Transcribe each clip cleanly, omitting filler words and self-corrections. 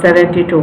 72।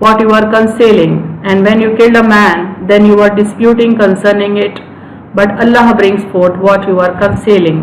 what you are concealing. And when you killed a man, then you are disputing concerning it, but Allah brings forth what you are concealing.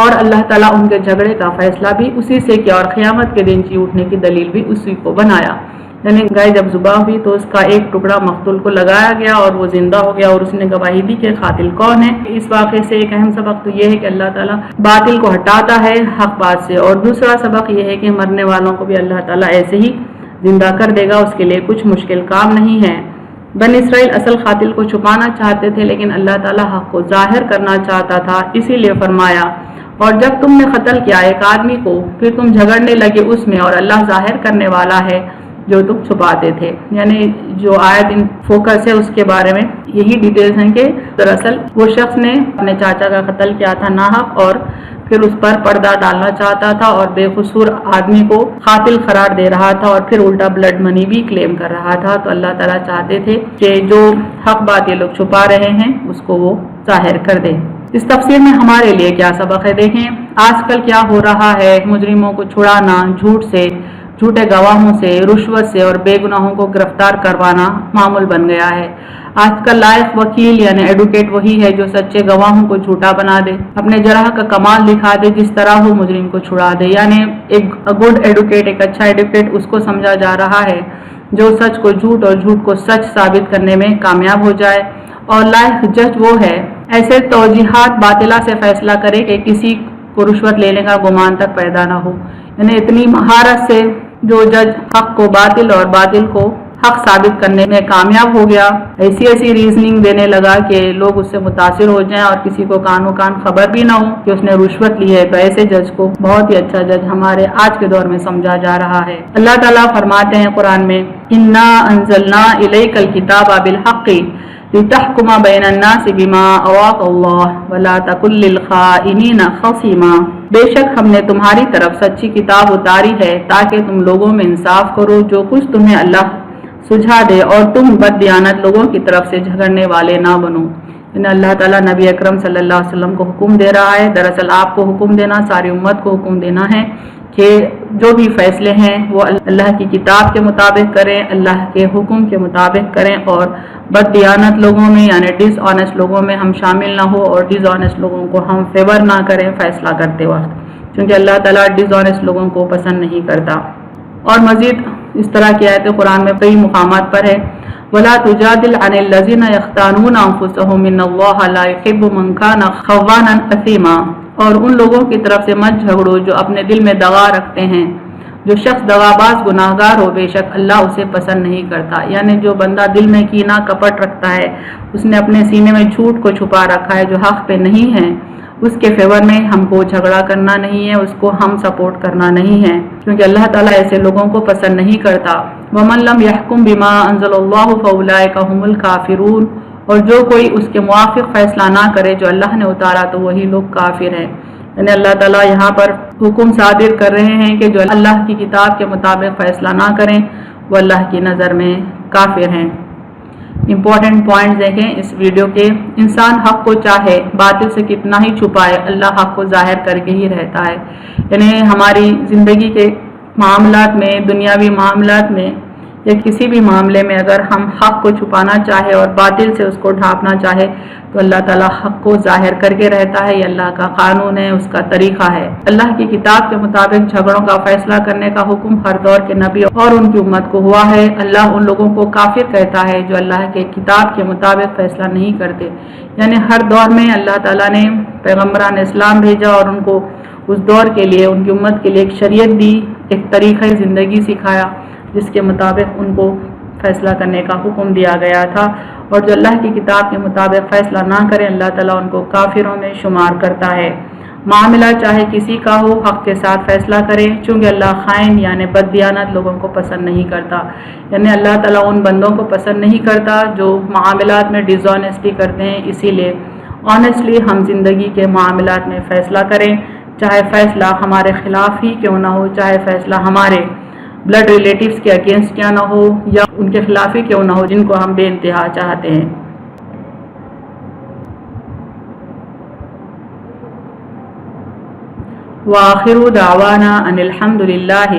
اور اللہ تعالیٰ ان کے جھگڑے کا فیصلہ بھی اسی سے کیا اور قیامت کے دن جی اٹھنے کی دلیل بھی اسی کو بنایا. یعنی گائے جب ذبح ہوئی تو اس کا ایک ٹکڑا مقتول کو لگایا گیا اور وہ زندہ ہو گیا اور اس نے گواہی دی کہ قاتل کون ہے. اس واقعے سے ایک اہم سبق تو یہ ہے کہ اللہ تعالیٰ باطل کو ہٹاتا ہے حق بات سے، اور دوسرا سبق یہ ہے کہ مرنے والوں کو بھی اللہ تعالیٰ ایسے ہی زندہ کر دے گا، اس کے لیے کچھ مشکل کام نہیں ہے. بنی اسرائیل اصل قاتل کو چھپانا چاہتے تھے، لیکن اللہ تعالیٰ حق کو ظاہر کرنا چاہتا تھا، اسی لیے فرمایا اور جب تم نے قتل کیا ایک آدمی کو پھر تم جھگڑنے لگے اس میں، اور اللہ ظاہر کرنے والا ہے جو تم چھپاتے تھے. یعنی جو آیت ان فوکس ہے اس کے بارے میں یہی ڈیٹیلز ہیں کہ دراصل وہ شخص نے اپنے چاچا کا قتل کیا تھا ناحق، اور پھر اس پر پردہ ڈالنا چاہتا تھا اور بے قصور آدمی کو قاتل قرار دے رہا تھا اور پھر الٹا بلڈ منی بھی کلیم کر رہا تھا. تو اللہ تعالیٰ چاہتے تھے کہ جو حق بات یہ لوگ چھپا رہے ہیں اس کو وہ ظاہر کر دے. اس تفسیر میں ہمارے لیے کیا سبق ہے؟ دیکھیں آج کل کیا ہو رہا ہے، مجرموں کو چھڑانا، جھوٹ سے، جھوٹے گواہوں سے، رشوت سے اور بے گناہوں کو گرفتار کروانا معمول بن گیا ہے. آج کل لائق وکیل یعنی ایڈوکیٹ وہی ہے جو سچے گواہوں کو جھوٹا بنا دے، اپنے جرح کا کمال دکھا دے جس طرح وہ مجرم کو چھڑا دے. یعنی ایک گڈ ایڈوکیٹ، ایک اچھا ایڈوکیٹ اس کو سمجھا جا رہا ہے جو سچ کو جھوٹ اور جھوٹ کو سچ ثابت کرنے میں کامیاب ہو جائے، اور لائق جج وہ ہے ایسے توجیحات باطلہ سے فیصلہ کرے کہ کسی کو رشوت لینے کا گمان تک پیدا نہ ہو. یعنی اتنی مہارت سے جو جج حق کو باطل اور باطل کو حق ثابت کرنے میں کامیاب ہو گیا، ایسی ریزننگ دینے لگا کہ لوگ اس سے متاثر ہو جائیں اور کسی کو کان و کان خبر بھی نہ ہو کہ اس نے رشوت لی ہے. تو ایسے جج کو بہت ہی اچھا جج ہمارے آج کے دور میں سمجھا جا رہا ہے. اللہ تعالیٰ فرماتے ہیں قرآن میں انا انزلنا الیک الکتاب بالحق لتحکم بین الناس بما اراک اللہ ولا تکن للخائنین خصیما. بے شک ہم نے تمہاری طرف سچی کتاب اتاری ہے تاکہ تم لوگوں میں انصاف کرو جو کچھ تمہیں اللہ سجھا دے، اور تم بد دیانت لوگوں کی طرف سے جھگڑنے والے نہ بنو. اللہ تعالیٰ نبی اکرم صلی اللہ علیہ وسلم کو حکم دے رہا ہے. دراصل آپ کو حکم دینا، ساری امت کو حکم دینا ہے کہ جو بھی فیصلے ہیں وہ اللہ کی کتاب کے مطابق کریں، اللہ کے حکم کے مطابق کریں، اور بد دیانت لوگوں میں یعنی ڈس آنیسٹ لوگوں میں ہم شامل نہ ہو، اور ڈس آنیسٹ لوگوں کو ہم فیور نہ کریں فیصلہ کرتے وقت، کیونکہ اللہ تعالیٰ ڈس آنیسٹ لوگوں کو پسند نہیں کرتا. اور مزید اس طرح کی آیتیں قرآن میں کئی مقامات پر ہے. وَلَا تُجَادِلْ عَنِ الَّذِينَ يَخْتَانُونَ أَنفُسَهُمْ إِنَّ اللَّهَ لَا يُحِبُّ مَنْ كَانَ خَوَّانًا أَثِيمًا. اور ان لوگوں کی طرف سے مت جھگڑو جو اپنے دل میں دغا رکھتے ہیں. جو شخص دغاباز گناہگار ہو بے شک اللہ اسے پسند نہیں کرتا. یعنی جو بندہ دل میں کینہ کپٹ رکھتا ہے، اس نے اپنے سینے میں جھوٹ کو چھپا رکھا ہے جو حق پہ نہیں ہے، اس کے فیور میں ہم کو جھگڑا کرنا نہیں ہے، اس کو ہم سپورٹ کرنا نہیں ہے، کیونکہ اللہ تعالیٰ ایسے لوگوں کو پسند نہیں کرتا. وَمَن لَّمْ يَحْكُم بِمَا أَنزَلَ اللَّهُ فَأُولَٰئِكَ هُمُ الْكَافِرُونَ. اور جو کوئی اس کے موافق فیصلہ نہ کرے جو اللہ نے اتارا تو وہی لوگ کافر ہیں. یعنی اللہ تعالیٰ یہاں پر حکم صادر کر رہے ہیں کہ جو اللہ کی کتاب کے مطابق فیصلہ نہ کریں وہ اللہ کی نظر میں کافر ہیں. امپورٹنٹ پوائنٹس دیکھیں اس ویڈیو کے. انسان حق کو چاہے باطل سے کتنا ہی چھپائے، اللہ حق کو ظاہر کر کے ہی رہتا ہے. یعنی ہماری زندگی کے معاملات میں، دنیاوی معاملات میں یا کسی بھی معاملے میں اگر ہم حق کو چھپانا چاہے اور باطل سے اس کو ڈھانپنا چاہے تو اللہ تعالیٰ حق کو ظاہر کر کے رہتا ہے. یہ اللہ کا قانون ہے، اس کا طریقہ ہے. اللہ کی کتاب کے مطابق جھگڑوں کا فیصلہ کرنے کا حکم ہر دور کے نبی اور ان کی امت کو ہوا ہے. اللہ ان لوگوں کو کافر کہتا ہے جو اللہ کے کتاب کے مطابق فیصلہ نہیں کرتے. یعنی ہر دور میں اللہ تعالیٰ نے پیغمبران اسلام بھیجا اور ان کو اس دور کے لیے، ان کی امت کے لیے ایک شریعت دی، ایک طریقہ زندگی سکھایا جس کے مطابق ان کو فیصلہ کرنے کا حکم دیا گیا تھا. اور جو اللہ کی کتاب کے مطابق فیصلہ نہ کریں اللہ تعالیٰ ان کو کافروں میں شمار کرتا ہے. معاملہ چاہے کسی کا ہو حق کے ساتھ فیصلہ کرے، چونکہ اللہ خائن یعنی بد دیانت لوگوں کو پسند نہیں کرتا. یعنی اللہ تعالیٰ ان بندوں کو پسند نہیں کرتا جو معاملات میں ڈس آنیسٹی کرتے ہیں. اسی لیے آنیسٹلی ہم زندگی کے معاملات میں فیصلہ کریں، چاہے فیصلہ ہمارے خلاف ہی کیوں نہ ہو، چاہے فیصلہ ہمارے بلڈ ریلیٹیوز کے اگینسٹ کیا نہ ہو یا ان کے خلاف ہی کیوں نہ ہو جن کو ہم بے انتہا چاہتے ہیں. وآخر دعوانا ان الحمد للہ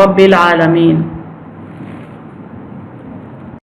رب العالمین.